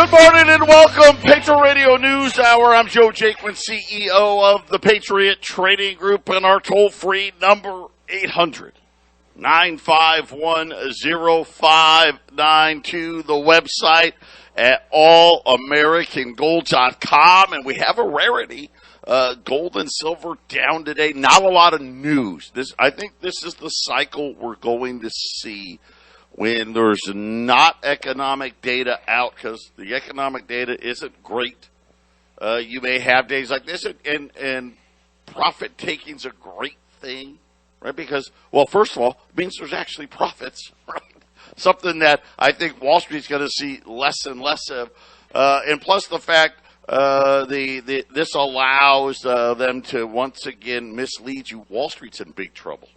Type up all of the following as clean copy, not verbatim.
Good morning and welcome, Patriot Radio News Hour. I'm Joe Jaquint, CEO of the Patriot Trading Group, and our toll-free number, 800-951-0592, the website at allamericangold.com, and we have a rarity. Gold and silver down today. Not a lot of news. I think this is the cycle we're going to see when there's not economic data out, because the economic data isn't great. You may have days like this, and profit taking is a great thing, right? Because, well, first of all, it means there's actually profits, right? Something that I think Wall Street's going to see less and less of. And plus the fact this allows them to once again mislead you. Wall Street's in big trouble.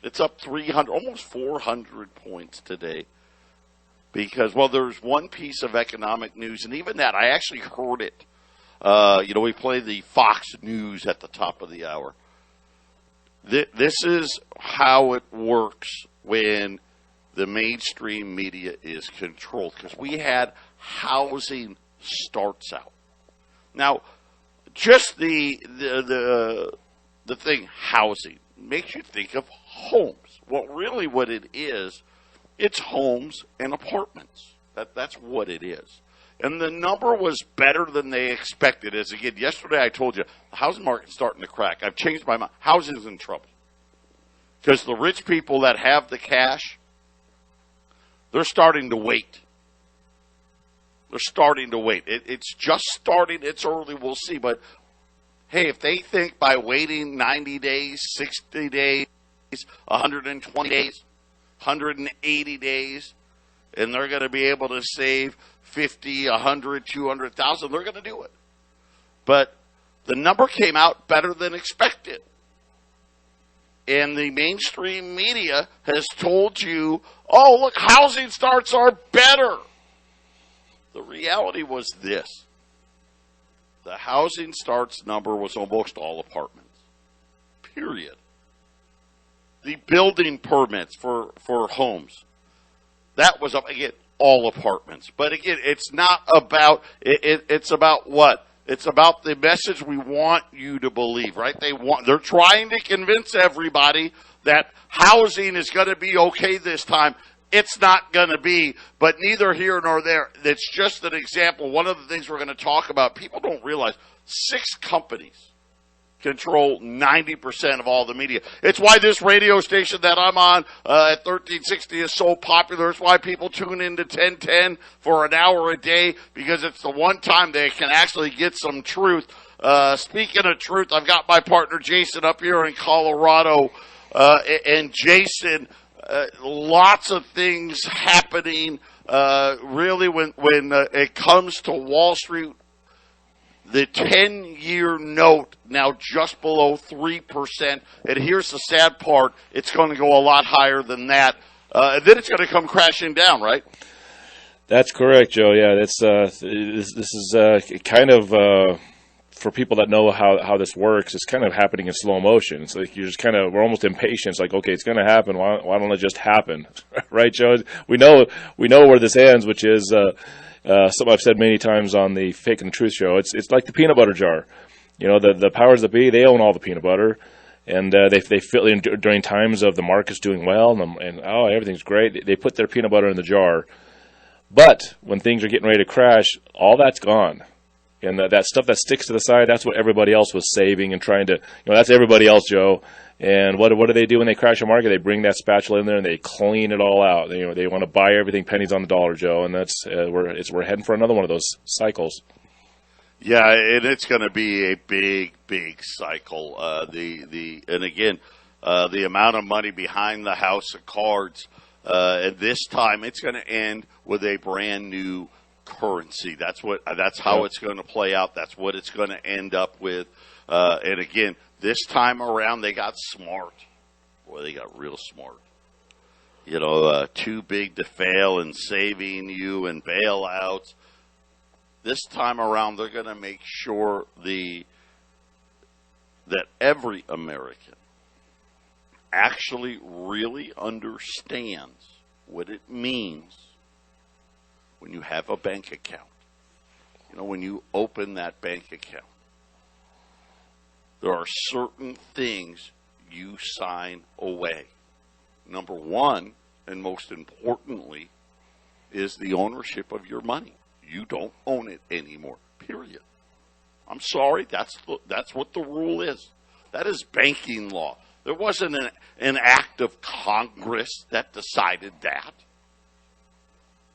It's up 300, almost 400 points today because, well, there's one piece of economic news, and even that, I actually heard it. We play the Fox News at the top of the hour. This is how it works when the mainstream media is controlled, because we had housing starts out. Now, just the thing housing makes you think of homes. Well, really what it is, it's homes and apartments. That's what it is. And the number was better than they expected. As again, yesterday I told you, the housing market's starting to crack. I've changed my mind. Housing's in trouble. Because the rich people that have the cash, they're starting to wait. They're starting to wait. It's just starting. It's early. We'll see. But hey, if they think by waiting 90 days, 60 days, 120 days, 180 days, and they're going to be able to save 50, 100, 200,000, they're going to do it. But the number came out better than expected. And the mainstream media has told you, oh, look, housing starts are better. The reality was this. The housing starts number was almost all apartments. Period. The building permits for homes, that was up, again, all apartments. But again, it's not about, it's about what? It's about the message we want you to believe, right? They're trying to convince everybody that housing is going to be okay this time. It's not going to be, but neither here nor there. It's just an example. One of the things we're going to talk about, people don't realize, 6 companies control 90% of all the media. It's why this radio station that I'm on at 1360 is so popular. It's why people tune into 1010 for an hour a day, because it's the one time they can actually get some truth. Speaking of truth, I've got my partner Jason up here in Colorado. And Jason, lots of things happening really when it comes to Wall Street. The 10-year note now just below 3%. And here's the sad part. It's going to go a lot higher than that. And then it's going to come crashing down, right? That's correct, Joe. Yeah, this is kind of, for people that know how this works, it's kind of happening in slow motion. It's like we're almost impatient. It's like, okay, it's going to happen. Why don't it just happen? Right, Joe? We know where this ends, which is something I've said many times on the Fake and the Truth show. It's like the peanut butter jar. You know, the powers that be, they own all the peanut butter, and they fill in during times of the market's doing well and everything's great. They put their peanut butter in the jar, but when things are getting ready to crash, all that's gone. And that stuff that sticks to the side, that's what everybody else was saving and trying to, that's everybody else, Joe. And what do they do when they crash a market? They bring that spatula in there and they clean it all out. They want to buy everything pennies on the dollar, Joe. And that's we're heading for another one of those cycles. Yeah, and it's going to be a big cycle. And again, the amount of money behind the house of cards, and this time it's going to end with a brand new currency. That's how it's going to play out. That's what it's going to end up with. And again, this time around they got smart. Boy, they got real smart. Too big to fail and saving you and bailouts. This time around they're going to make sure that every American actually really understands what it means when you have a bank account, when you open that bank account, there are certain things you sign away. Number one, and most importantly, is the ownership of your money. You don't own it anymore, period. I'm sorry, that's what the rule is. That is banking law. There wasn't an act of Congress that decided that.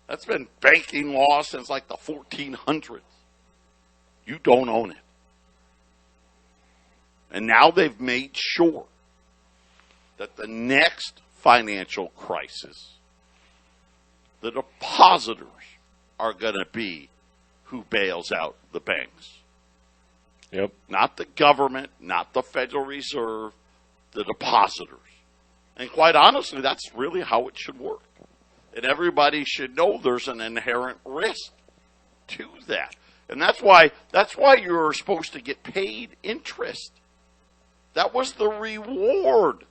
That's been banking law since like the 1400s. You don't own it. And now they've made sure that the next financial crisis, the depositors are going to be who bails out the banks. Yep. Not the government, not the Federal Reserve, the depositors. And quite honestly, that's really how it should work. And everybody should know there's an inherent risk to that. And that's why you're supposed to get paid interest. That was the reward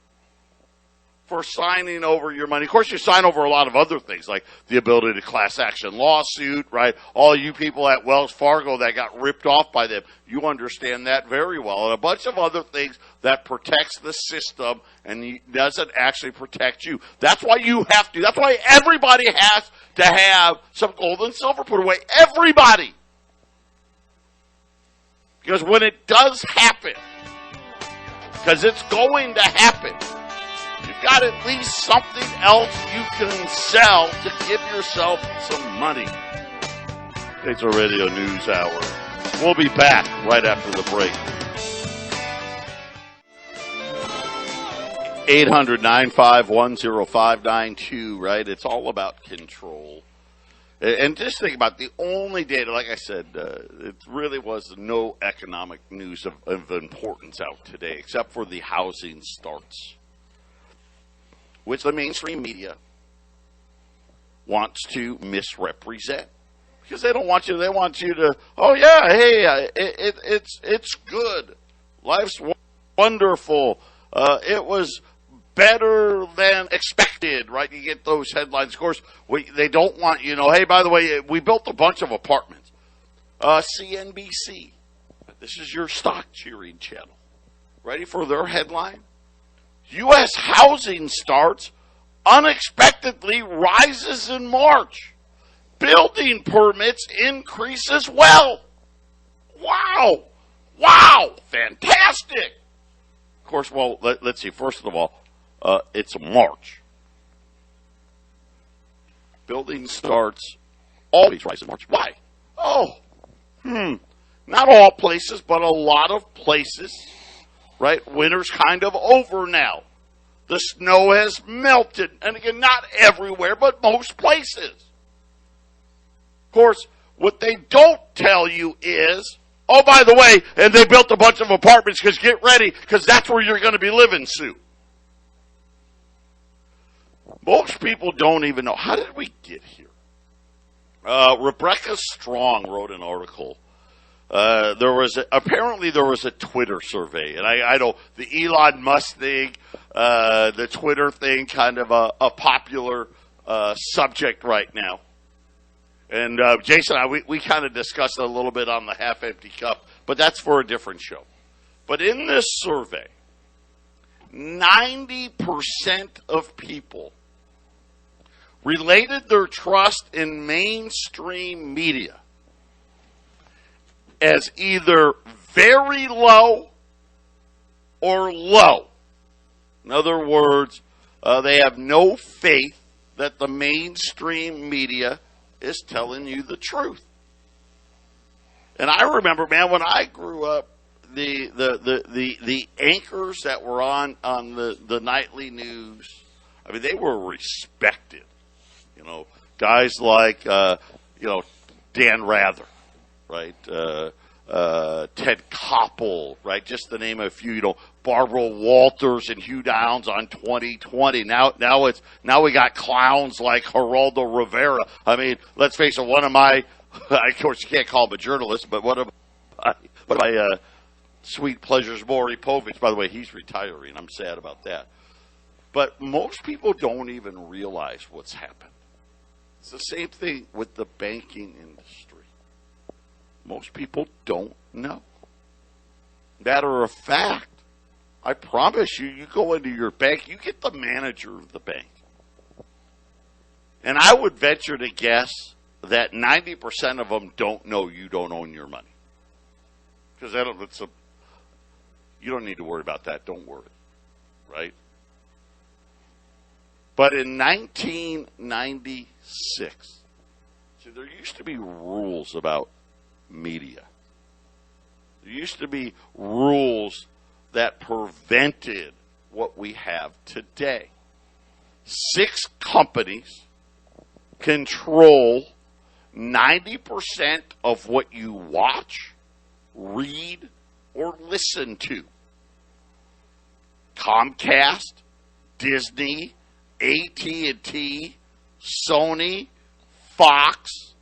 for signing over your money. Of course, you sign over a lot of other things, like the ability to class action lawsuit, right? All you people at Wells Fargo that got ripped off by them, you understand that very well. And a bunch of other things that protects the system and doesn't actually protect you. That's why that's why everybody has to have some gold and silver put away. Everybody. Because when it does happen, because it's going to happen, you've got at least something else you can sell to give yourself some money. Patriot Radio News Hour. We'll be back right after the break. 800-951-0592, right? It's all about control. And just think about the only data, like I said, it really was no economic news of importance out today, except for the housing starts, which the mainstream media wants to misrepresent. Because they want you to, oh yeah, hey, it's good. Life's wonderful. It was better than expected, right? You get those headlines. Of course, they don't want hey, by the way, we built a bunch of apartments. CNBC, this is your stock cheering channel. Ready for their headline? U.S. housing starts unexpectedly rises in March. Building permits increase as well. Wow. Fantastic. Of course, well, let's see. First of all, it's March. Building starts always rise in March. Why? Not all places, but a lot of places, right? Winter's kind of over now. The snow has melted. And again, not everywhere, but most places. Of course, what they don't tell you is, oh, by the way, and they built a bunch of apartments because get ready, because that's where you're going to be living soon. Most people don't even know. How did we get here? Rebecca Strong wrote an article. Apparently there was a Twitter survey, and I know the Elon Musk thing, the Twitter thing, kind of a popular subject right now. And Jason and I, we kind of discussed it a little bit on the half-empty cup, but that's for a different show. But in this survey, 90% of people related their trust in mainstream media as either very low or low. In other words, they have no faith that the mainstream media is telling you the truth. And I remember, man, when I grew up, the anchors that were on the nightly news, I mean, they were respected. Guys like Dan Rather, right? Ted Koppel, right? Just to name a few. Barbara Walters and Hugh Downs on 2020. Now we got clowns like Geraldo Rivera. I mean, let's face it. One of my, of course, you can't call him a journalist, but one of my sweet pleasures, Maury Povich. By the way, he's retiring. I'm sad about that. But most people don't even realize what's happened. It's the same thing with the banking industry. Most people don't know. Matter of fact, I promise you, you go into your bank, you get the manager of the bank. And I would venture to guess that 90% of them don't know you don't own your money. Because you don't need to worry about that. Don't worry. Right? But in 1996, see, there used to be rules about media. There used to be rules that prevented what we have today. 6 companies control 90% of what you watch, read, or listen to. Comcast, Disney, AT&T, Sony, Fox,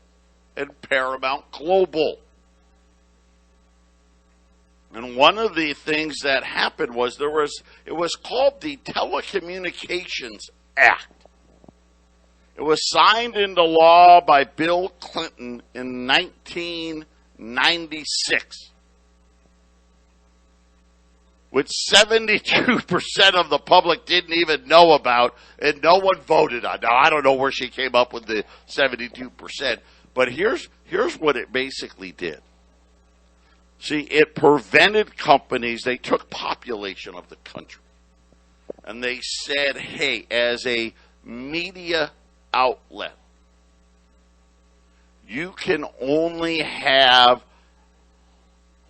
and Paramount Global. And one of the things that happened was it was called the Telecommunications Act. It was signed into law by Bill Clinton in 1996. Which 72% of the public didn't even know about, and no one voted on. Now, I don't know where she came up with the 72%, but here's what it basically did. See, it prevented companies, they took population of the country, and they said, hey, as a media outlet, you can only have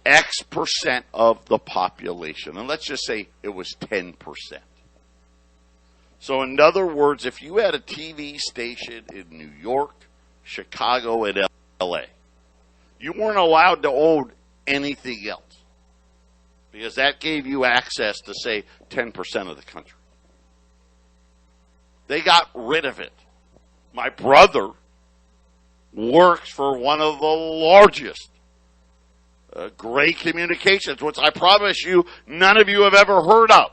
X percent of the population. And let's just say it was 10%. So in other words, if you had a TV station in New York, Chicago, and LA, you weren't allowed to own anything else. Because that gave you access to, say, 10% of the country. They got rid of it. My brother works for one of the largest Gray Communications, which I promise you none of you have ever heard of.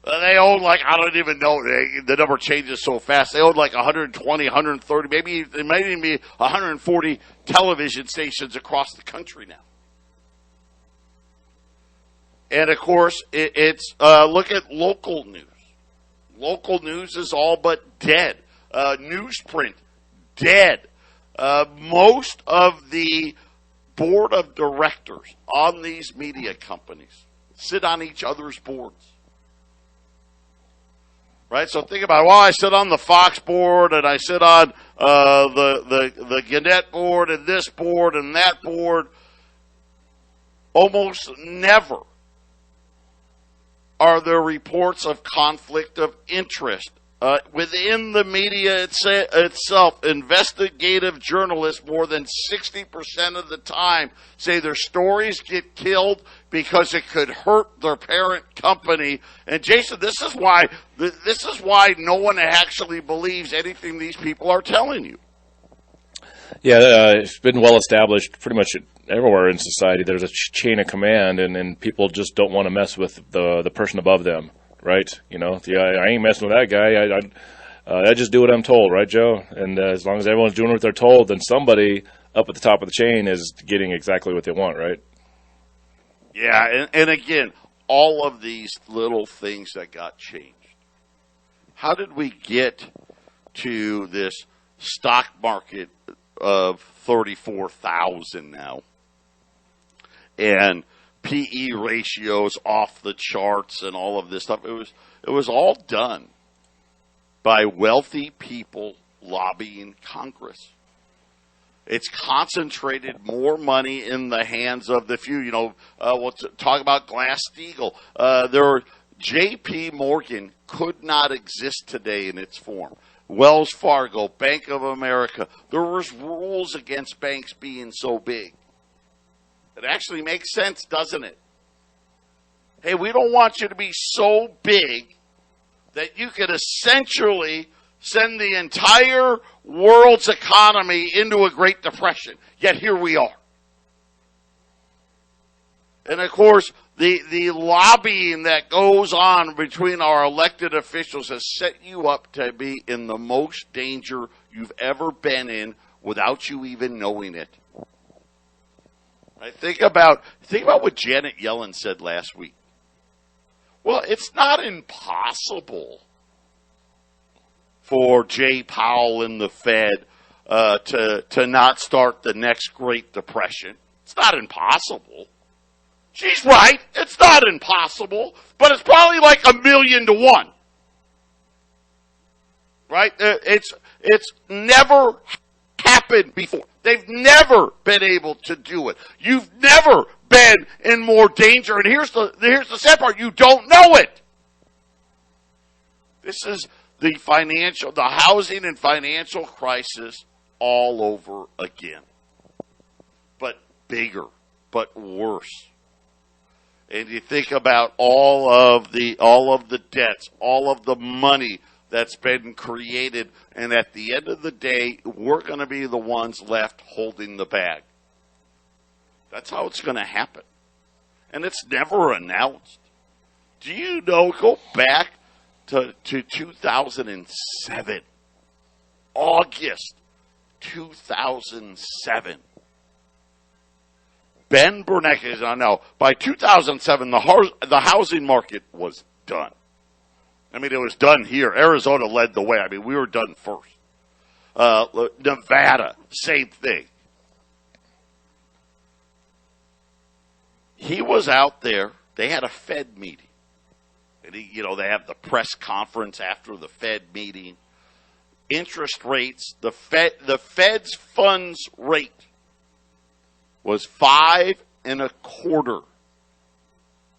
They own I don't even know, the number changes so fast. They own 120, 130, maybe it might even be 140 television stations across the country now. And of course, it's look at local news. Local news is all but dead. Newsprint, dead. Most of the board of directors on these media companies sit on each other's boards. Right? So think about it. Well, I sit on the Fox board, and I sit on the Gannett board, and this board, and that board. Almost never are there reports of conflict of interest. Within the media itself, investigative journalists more than 60% of the time say their stories get killed because it could hurt their parent company. And Jason, this is why no one actually believes anything these people are telling you. Yeah, it's been well established pretty much everywhere in society. There's a chain of command, and people just don't want to mess with the person above them. Right, I ain't messing with that guy. I just do what I'm told, right, Joe? And as long as everyone's doing what they're told, then somebody up at the top of the chain is getting exactly what they want, right? Yeah, and again, all of these little things that got changed. How did we get to this stock market of 34,000 now? And PE ratios off the charts and all of this stuff. It was all done by wealthy people lobbying Congress. It's concentrated more money in the hands of the few. We'll talk about Glass-Steagall. J.P. Morgan could not exist today in its form. Wells Fargo, Bank of America. There was rules against banks being so big. It actually makes sense, doesn't it? Hey, we don't want you to be so big that you could essentially send the entire world's economy into a Great Depression. Yet here we are. And of course, The lobbying that goes on between our elected officials has set you up to be in the most danger you've ever been in without you even knowing it. Right? Think about what Janet Yellen said last week. Well, it's not impossible for Jay Powell and the Fed to not start the next Great Depression. It's not impossible. She's right. It's not impossible, but it's probably like 1,000,000 to 1. Right? It's never happened before. They've never been able to do it. You've never been in more danger. And here's the sad part. You don't know it. This is the housing and financial crisis all over again. But bigger, but worse. And you think about all of the debts, all of the money that's been created, and at the end of the day, we're going to be the ones left holding the bag. That's how it's going to happen. And it's never announced. Do you know, go back to 2007, August 2007. Ben Bernanke is on now. By 2007, the housing market was done. I mean, it was done here. Arizona led the way. I mean, we were done first. Nevada, same thing. He was out there. They had a Fed meeting. And they have the press conference after the Fed meeting. Interest rates, the Fed's funds rate was 5.25%.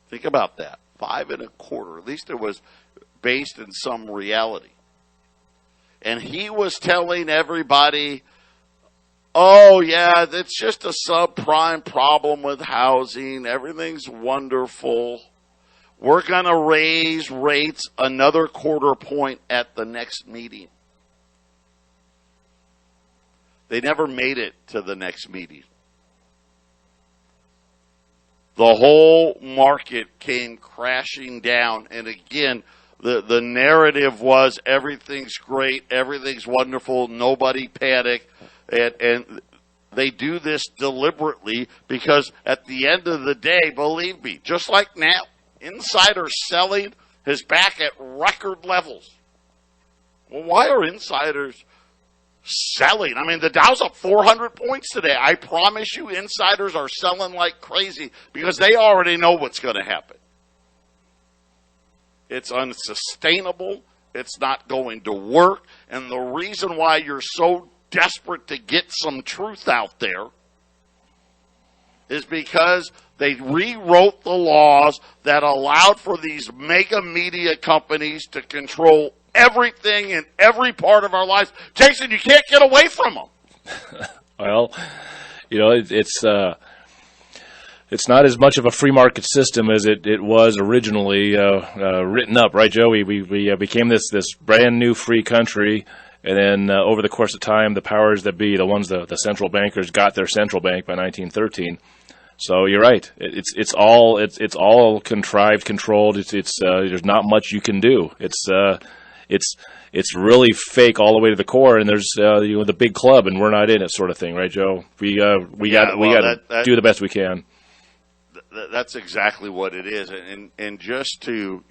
Think about that. 5.25%. At least it was based in some reality. And he was telling everybody, oh, yeah, it's just a subprime problem with housing. Everything's wonderful. We're going to raise rates another 0.25 point at the next meeting. They never made it to the next meeting. The whole market came crashing down. And again, the narrative was everything's great, everything's wonderful, nobody panic. And they do this deliberately because at the end of the day, believe me, just like now, insider selling is back at record levels. Well, why are insiders selling? I mean, the Dow's up 400 points today. I promise you insiders are selling like crazy because they already know what's going to happen. It's unsustainable. It's not going to work. And the reason why you're so desperate to get some truth out there is because they rewrote the laws that allowed for these mega media companies to control everything in every part of our lives. Jason, you can't get away from them. Well, it's not as much of a free market system as it was originally written up, right, Joe? We became this brand new free country, and then over the course of time, the powers that be, the central bankers, got their central bank by 1913. So you're right. It's all contrived, controlled. There's not much you can do. It's really fake all the way to the core, and there's the big club, and we're not in it, sort of thing, right, Joe? We got to do the best we can. That's exactly what it is, and just to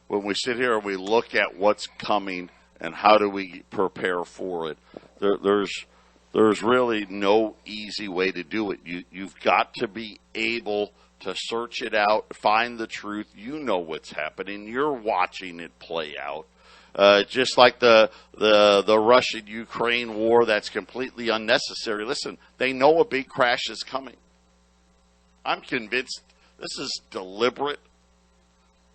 when we sit here and we look at what's coming and how do we prepare for it, there's really no easy way to do it. You've got to be able to search it out, find the truth. You know what's happening. You're watching it play out. Just like the Russian-Ukraine war, that's completely unnecessary. Listen, they know a big crash is coming. I'm convinced this is deliberate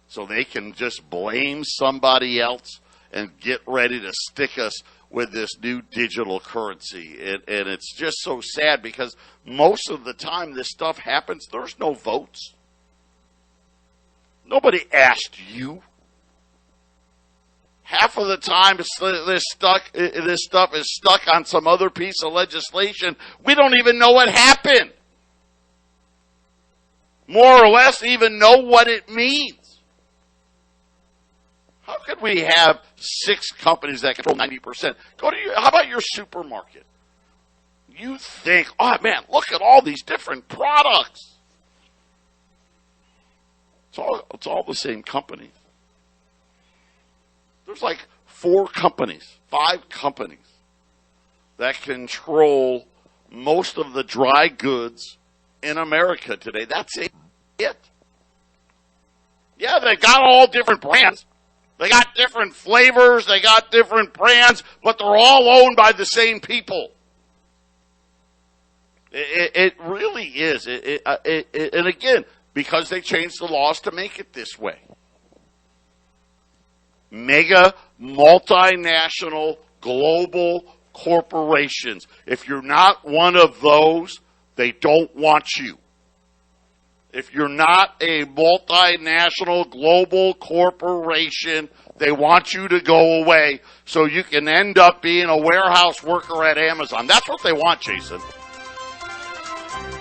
so they can just blame somebody else and get ready to stick us with this new digital currency. And it's just so sad because most of the time this stuff happens, there's no votes. Nobody asked you. Half of the time this stuff is stuck on some other piece of legislation. We don't even know what happened. more or less even know what it means. How could we have 6 companies that control 90%? How about your supermarket? You think, oh man, look at all these different products. It's all the same company. There's like 4 companies, 5 companies that control most of the dry goods in America today. That's it. Yeah, they got all different brands. They got different flavors. They got different brands, but they're all owned by the same people. It really is. And again, because they changed the laws to make it this way. Mega, multinational, global corporations. If you're not one of those, they don't want you. If you're not a multinational, global corporation, they want you to go away so you can end up being a warehouse worker at Amazon. That's what they want, Jason.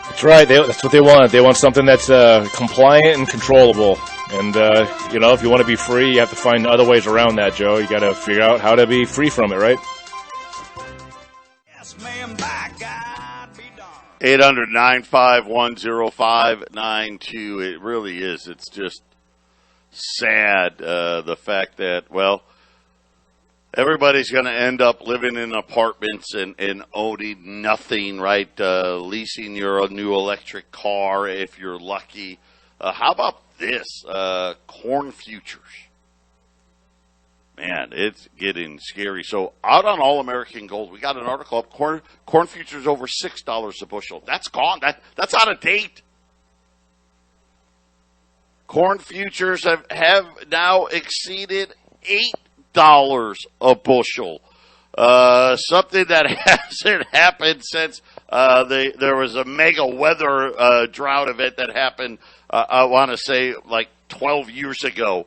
That's right. That's what they want. They want something that's compliant and controllable. And, if you want to be free, you have to find other ways around that, Joe. You got to figure out how to be free from it, right? Yes, ma'am, by God be darned. 800-951-0592. It really is. It's just sad, the fact that, well, everybody's going to end up living in apartments and owning nothing, right? Leasing your new electric car if you're lucky. How about this? Corn futures. Man, it's getting scary. So out on All American Gold, we got an article up. Corn futures over $6 a bushel. That's gone. That's out of date. Corn futures have now exceeded $8 a bushel. Something that hasn't happened since there was a mega weather drought event that happened, I want to say, like 12 years ago.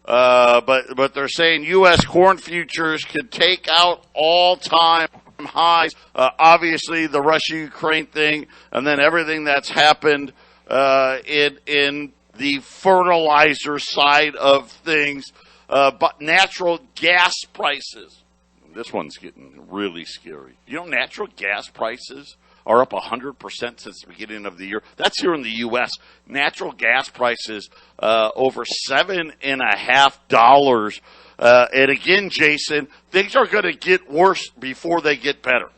But they're saying U.S. corn futures could take out all-time highs. Obviously, the Russia-Ukraine thing, and then everything that's happened in the fertilizer side of things. But natural gas prices. This one's getting really scary. You know, natural gas prices are up 100% since the beginning of the year. That's here in the U.S. Natural gas prices over $7.50. And again, Jason, things are going to get worse before they get better.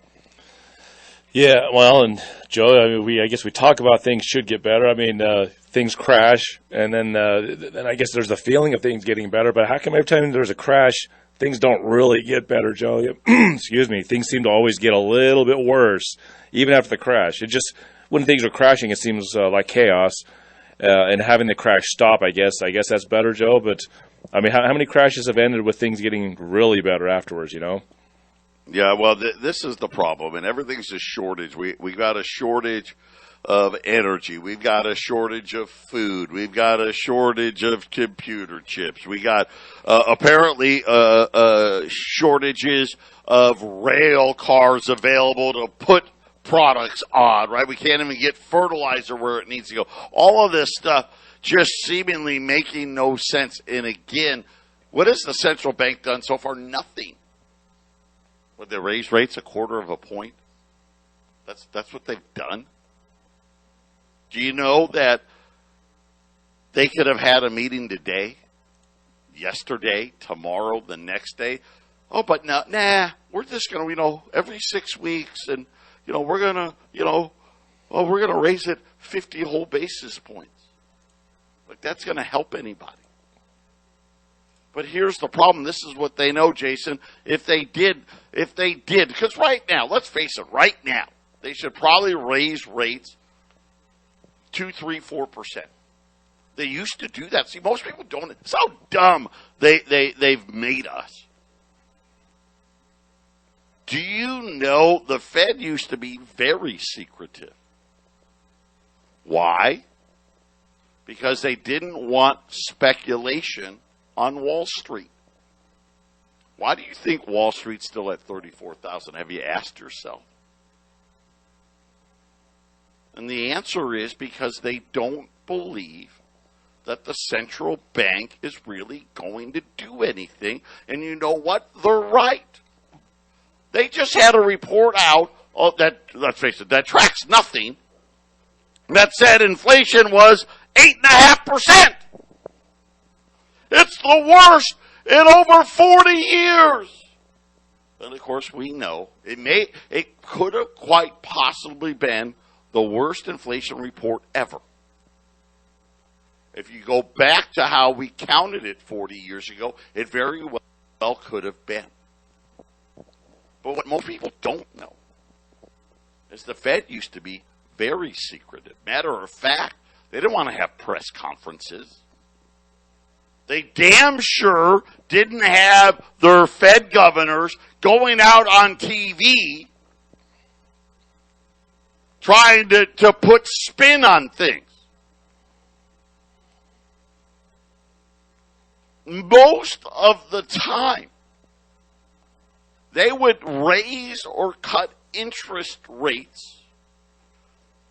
Yeah, well, and Joe, I mean, I guess we talk about things should get better. I mean, things crash, and then I guess there's the feeling of things getting better. But how come every time there's a crash, things don't really get better, Joe? Excuse me. Things seem to always get a little bit worse, even after the crash. It just, when things are crashing, it seems like chaos. And having the crash stop, I guess that's better, Joe. But, I mean, how many crashes have ended with things getting really better afterwards, you know? Yeah, well, this is the problem, and everything's a shortage. We got a shortage of energy. We've got a shortage of food. We've got a shortage of computer chips. We got apparently shortages of rail cars available to put products on, right? We can't even get fertilizer where it needs to go. All of this stuff just seemingly making no sense. And again, what has the central bank done so far? Nothing. Would they raise rates 1/4 point? That's what they've done. Do you know that they could have had a meeting today, yesterday, tomorrow, the next day? Oh, but nah, we're just going to, every 6 weeks, and, we're going to, we're going to raise it 50 whole basis points. Like, that's going to help anybody. But here's the problem. This is what they know, Jason. If they did, because right now, let's face it, right now, they should probably raise rates 2, 3, 4%. They used to do that. See, most people don't. It's how dumb they've made us. Do you know the Fed used to be very secretive? Why? Because they didn't want speculation on Wall Street. Why do you think Wall Street's still at 34,000? Have you asked yourself? And the answer is because they don't believe that the central bank is really going to do anything. And you know what? They're right. They just had a report out that, let's face it, that tracks nothing, that said inflation was 8.5%. It's the worst in over 40 years. And of course, we know it could have quite possibly been the worst inflation report ever. If you go back to how we counted it 40 years ago, it very well could have been. But what most people don't know is the Fed used to be very secretive. Matter of fact, they didn't want to have press conferences. They damn sure didn't have their Fed governors going out on TV trying to put spin on things. Most of the time, they would raise or cut interest rates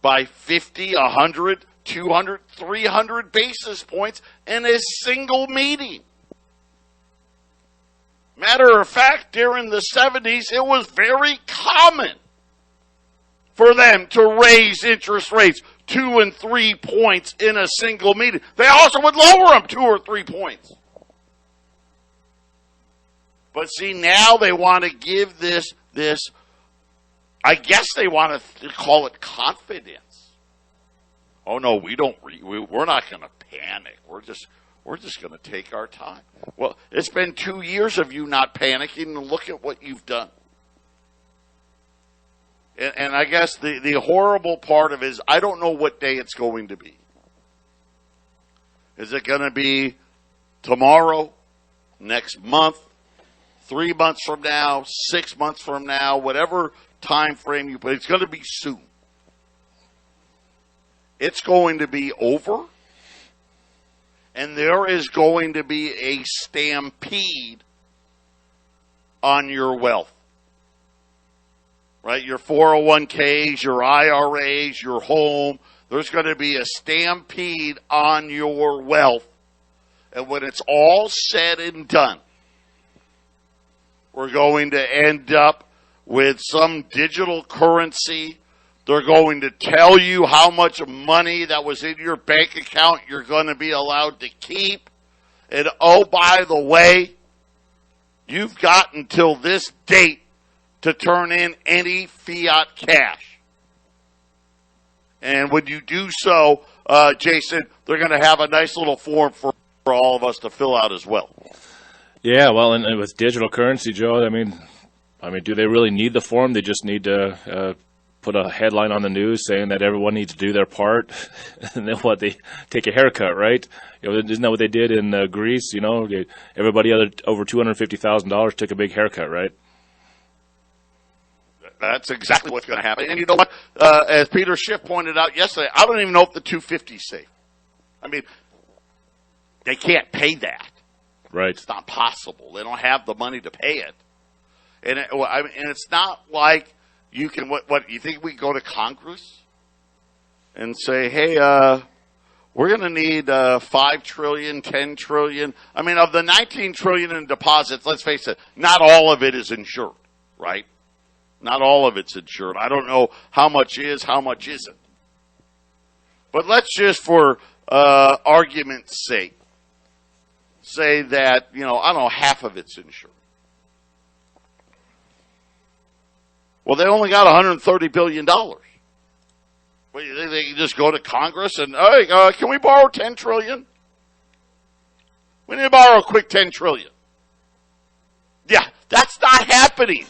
by 50, 100, 200, 300 basis points in a single meeting. Matter of fact, during the 70s, it was very common for them to raise interest rates 2 and 3 points in a single meeting. They also would lower them 2 or 3 points. But see, now they want to give this, I guess they want to call it confidence. Oh no, we're not going to panic. We're just going to take our time. Well, it's been 2 years of you not panicking, and look at what you've done. And I guess the horrible part of it is I don't know what day it's going to be. Is it going to be tomorrow, next month, 3 months from now, 6 months from now, whatever time frame you put, it's going to be soon. It's going to be over, and there is going to be a stampede on your wealth. Right? Your 401ks, your IRAs, your home. There's going to be a stampede on your wealth. And when it's all said and done, we're going to end up with some digital currency. They're going to tell you how much money that was in your bank account you're going to be allowed to keep. And oh, by the way, you've got until this date to turn in any fiat cash. And when you do so, Jason, they're going to have a nice little form for all of us to fill out as well. Yeah, well, and with digital currency, Joe, I mean, do they really need the form? They just need to put a headline on the news saying that everyone needs to do their part, and then they take a haircut, right? Isn't that what they did in Greece? Everybody over $250,000 took a big haircut, right? That's exactly what's going to happen. And you know what? As Peter Schiff pointed out yesterday, I don't even know if the 250 is safe. I mean, they can't pay that. Right. It's not possible. They don't have the money to pay it. And it's not like you can, what you think we go to Congress and say, hey, we're going to need $5 trillion, $10 trillion. I mean, of the $19 trillion in deposits, let's face it, not all of it is insured, right? Not all of it's insured. I don't know how much is, how much isn't. But let's just, for argument's sake, say that, I don't know, half of it's insured. Well, they only got $130 billion. Well, they can just go to Congress and, hey, can we borrow $10 trillion? We need to borrow a quick $10 trillion. Yeah, that's not happening.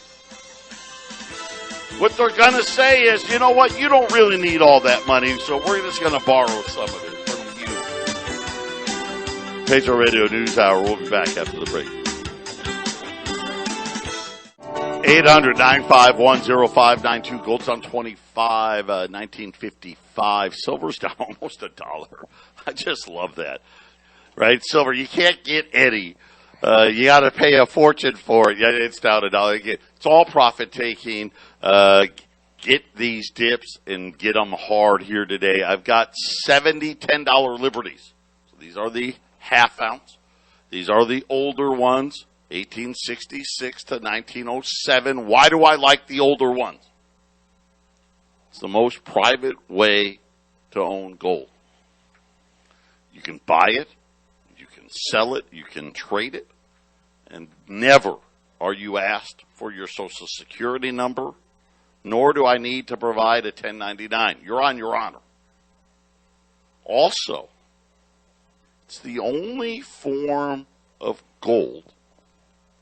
What they're going to say is, you know what, you don't really need all that money, so we're just going to borrow some of it from you. Patriot Radio News Hour. We'll be back after the break. 800-951-0592. Gold's on 25, 1955. Silver's down almost $1. I just love that. Right? Silver, you can't get any. You got to pay a fortune for it. Yeah, it's down $1. It's all profit taking. get these dips and get them hard here today. I've got 70 $10 liberties. So these are the half ounce. These are the older ones, 1866 to 1907. Why do I like the older ones? It's the most private way to own gold. You can buy it, you can sell it, you can trade it, and never are you asked for your Social Security number, nor do I need to provide a 1099. You're on your honor. Also, it's the only form of gold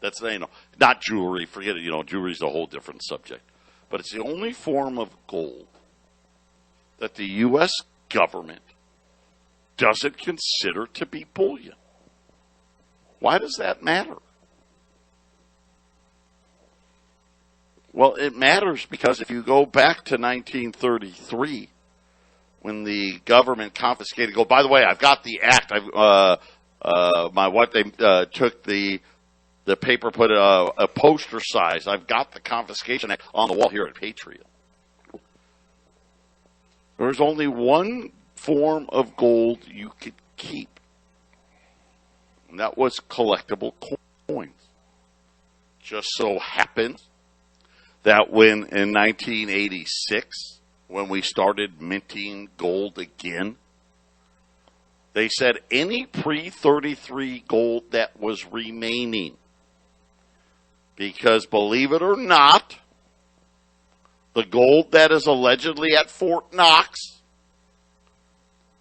that's, not jewelry, forget it, jewelry is a whole different subject. But it's the only form of gold that the U.S. government doesn't consider to be bullion. Why does that matter? Well, it matters because if you go back to 1933, when the government confiscated gold. By the way, I've got the act. My wife, they took the paper, put a poster size. I've got the confiscation act on the wall here at Patriot. There's only one form of gold you could keep, and that was collectible coins. Just so happens that when in 1986, when we started minting gold again, they said any pre-33 gold that was remaining, because believe it or not, the gold that is allegedly at Fort Knox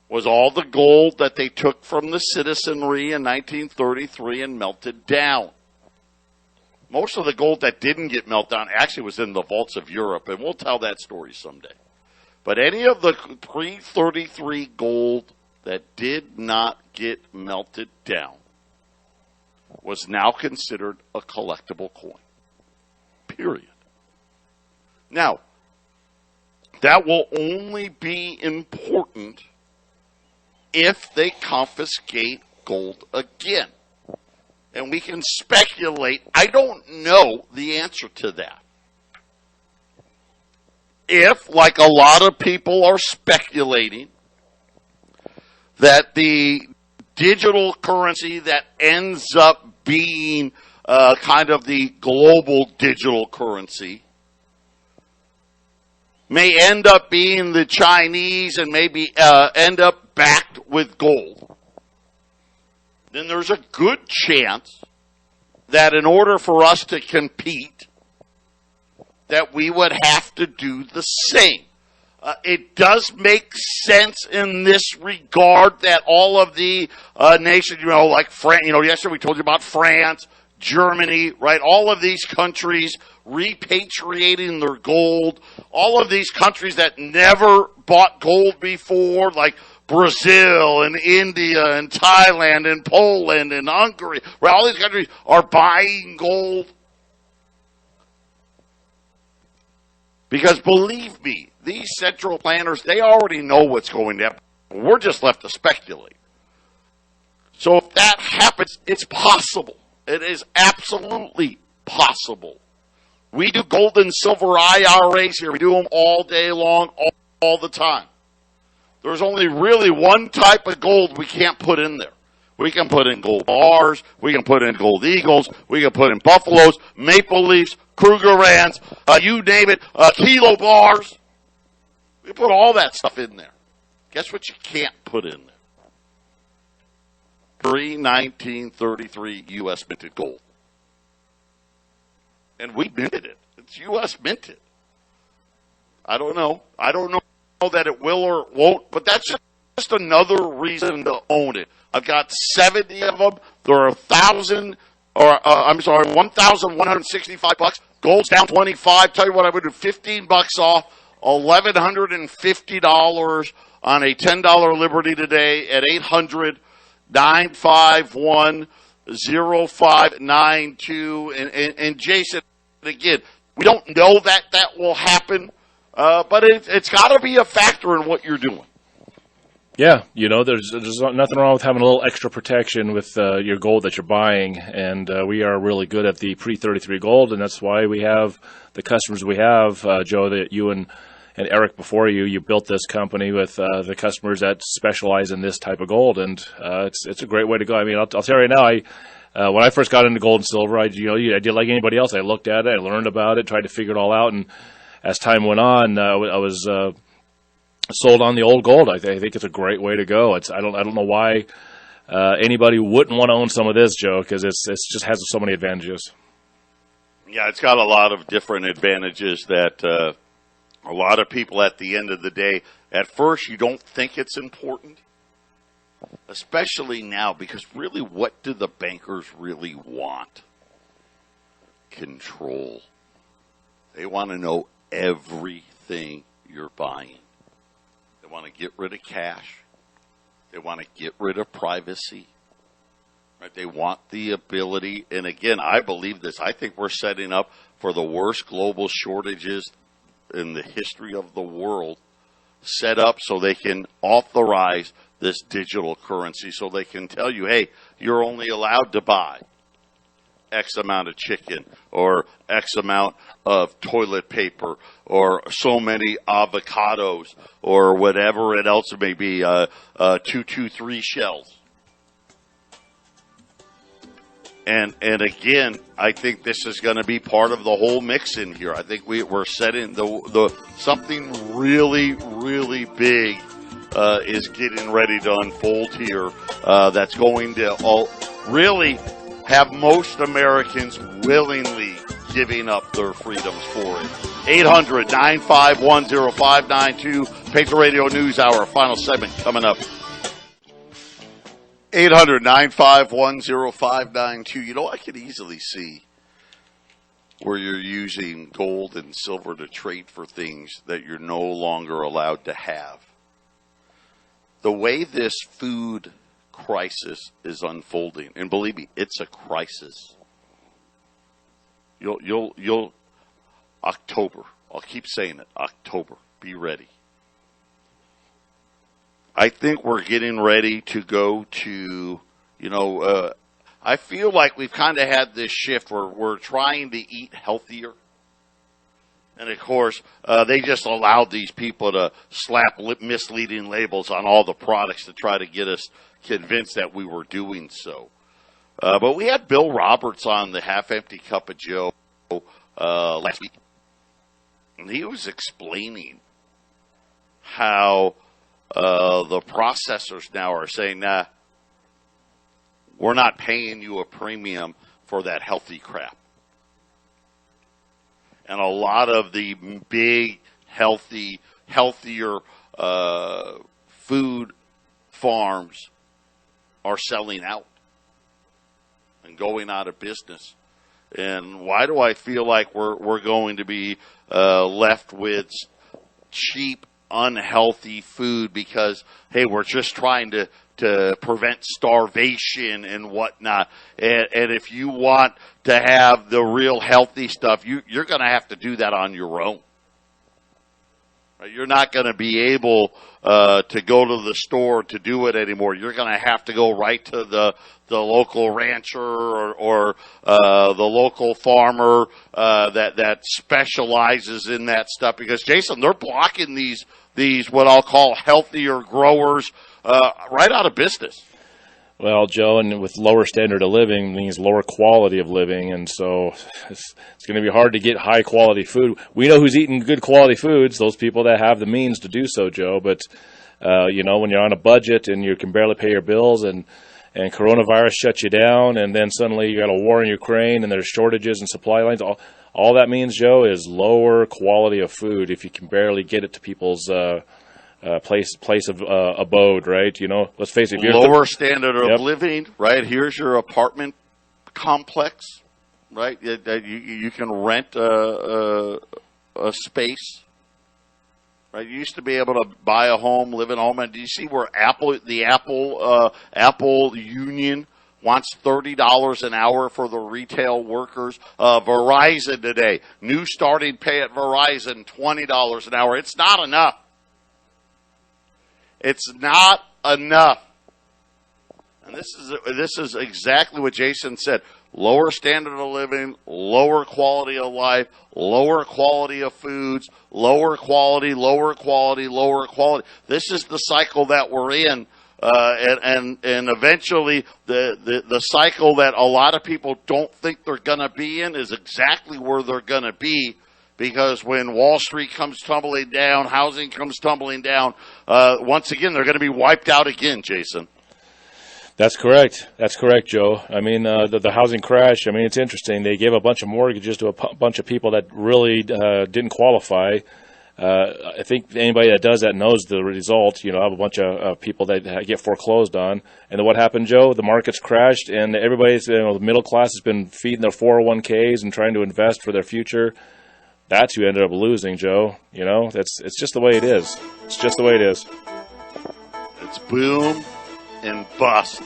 was all the gold that they took from the citizenry in 1933 and melted down. Most of the gold that didn't get melted down actually was in the vaults of Europe, and we'll tell that story someday. But any of the pre-33 gold that did not get melted down was now considered a collectible coin. Period. Now, that will only be important if they confiscate gold again. And we can speculate. I don't know the answer to that. If, like a lot of people are speculating, that the digital currency that ends up being kind of the global digital currency may end up being the Chinese and maybe end up backed with gold, then there's a good chance that in order for us to compete, that we would have to do the same. It does make sense in this regard that all of the nations, like France, yesterday we told you about France, Germany, right? All of these countries repatriating their gold. All of these countries that never bought gold before, like Brazil and India and Thailand and Poland and Hungary, right? All these countries are buying gold. Because believe me, these central planners, they already know what's going to happen. We're just left to speculate. So if that happens, it's possible. It is absolutely possible. We do gold and silver IRAs here. We do them all day long, all the time. There's only really one type of gold we can't put in there. We can put in gold bars. We can put in gold eagles. We can put in buffaloes, maple leafs, Krugerrands, you name it, kilo bars. We put all that stuff in there. Guess what you can't put in there? Pre-1933 U.S. minted gold. And we minted it. It's U.S. minted. I don't know. I don't know that it will or won't, but that's just another reason to own it. I've got 70 of them. They're $1,165. Gold's down 25. Tell you what, I would do $15 off, $1,150 on a $10 Liberty today at 800-951-0592. And Jason, again, we don't know that will happen, but it's got to be a factor in what you're doing. Yeah, there's nothing wrong with having a little extra protection with your gold that you're buying, and we are really good at the pre-33 gold, and that's why we have the customers we have, Joe, that you and Eric before you built this company with the customers that specialize in this type of gold, and it's a great way to go. I mean, I'll tell you right now, when I first got into gold and silver, I did like anybody else. I looked at it, I learned about it, tried to figure it all out, and as time went on, I was sold on the old gold. I think it's a great way to go. I don't know why anybody wouldn't want to own some of this, Joe, because it's just has so many advantages. Yeah, it's got a lot of different advantages that a lot of people at the end of the day, at first you don't think it's important, especially now, because really what do the bankers really want? Control. They want to know everything you're buying. They want to get rid of cash. They want to get rid of privacy. Right? They want the ability, and again, I believe this. I think we're setting up for the worst global shortages in the history of the world, set up so they can authorize this digital currency, so they can tell you, hey, you're only allowed to buy X amount of chicken or X amount of toilet paper or so many avocados or whatever it else may be, 223 shells. And again, I think this is going to be part of the whole mix in here. I think we're setting the something really, really big is getting ready to unfold here. That's going to really have most Americans willingly giving up their freedoms for it. 800-951-0592, Patriot Radio News Hour, final segment coming up. 800-951-0592. I could easily see where you're using gold and silver to trade for things that you're no longer allowed to have. The way this food crisis is unfolding, and believe me, it's a crisis. You'll October. I'll keep saying it. October. Be ready. I think we're getting ready to go to, I feel like we've kind of had this shift where we're trying to eat healthier. And, of course, they just allowed these people to slap misleading labels on all the products to try to get us convinced that we were doing so. But we had Bill Roberts on the Half-Empty Cup of Joe last week. And he was explaining how the processors now are saying, nah, we're not paying you a premium for that healthy crap. And a lot of the big, healthier food farms are selling out and going out of business. And why do I feel like we're going to be left with cheap, unhealthy food? Because, hey, we're just trying to prevent starvation and whatnot. And if you want to have the real healthy stuff, you're going to have to do that on your own. You're not going to be able to go to the store to do it anymore. You're going to have to go right to the local rancher or the local farmer that specializes in that stuff. Because, Jason, they're blocking these what I'll call healthier growers right out of business. Well, Joe, and with lower standard of living means lower quality of living, and so it's going to be hard to get high quality food. We know who's eating good quality foods, those people that have the means to do so, Joe. But, when you're on a budget and you can barely pay your bills and coronavirus shuts you down, and then suddenly you got a war in Ukraine and there's shortages and supply lines, all that means, Joe, is lower quality of food if you can barely get it to people's place of abode, right? Let's face it. Lower standard of living, right? Here's your apartment complex, right? You can rent a space, right? You used to be able to buy a home, live in a home, and do you see where Apple Union wants $30 an hour for the retail workers? Verizon today, new starting pay at Verizon, $20 an hour. It's not enough. It's not enough. And this is exactly what Jason said. Lower standard of living, lower quality of life, lower quality of foods, lower quality. This is the cycle that we're in. And eventually the cycle that a lot of people don't think they're going to be in is exactly where they're going to be, because when Wall Street comes tumbling down, housing comes tumbling down, once again, they're going to be wiped out again, Jason. That's correct. That's correct, Joe. I mean, the housing crash, I mean, it's interesting. They gave a bunch of mortgages to a bunch of people that really didn't qualify. I think anybody that does that knows the result. You know, have a bunch of people that get foreclosed on. And then what happened, Joe? The market's crashed, and everybody's, the middle class has been feeding their 401ks and trying to invest for their future. That's who ended up losing, Joe. You know, it's just the way it is. It's just the way it is. It's boom and bust.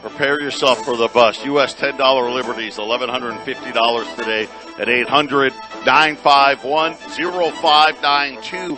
Prepare yourself for the bust. U.S. $10 Liberties, $1,150 today at 800-951-0592.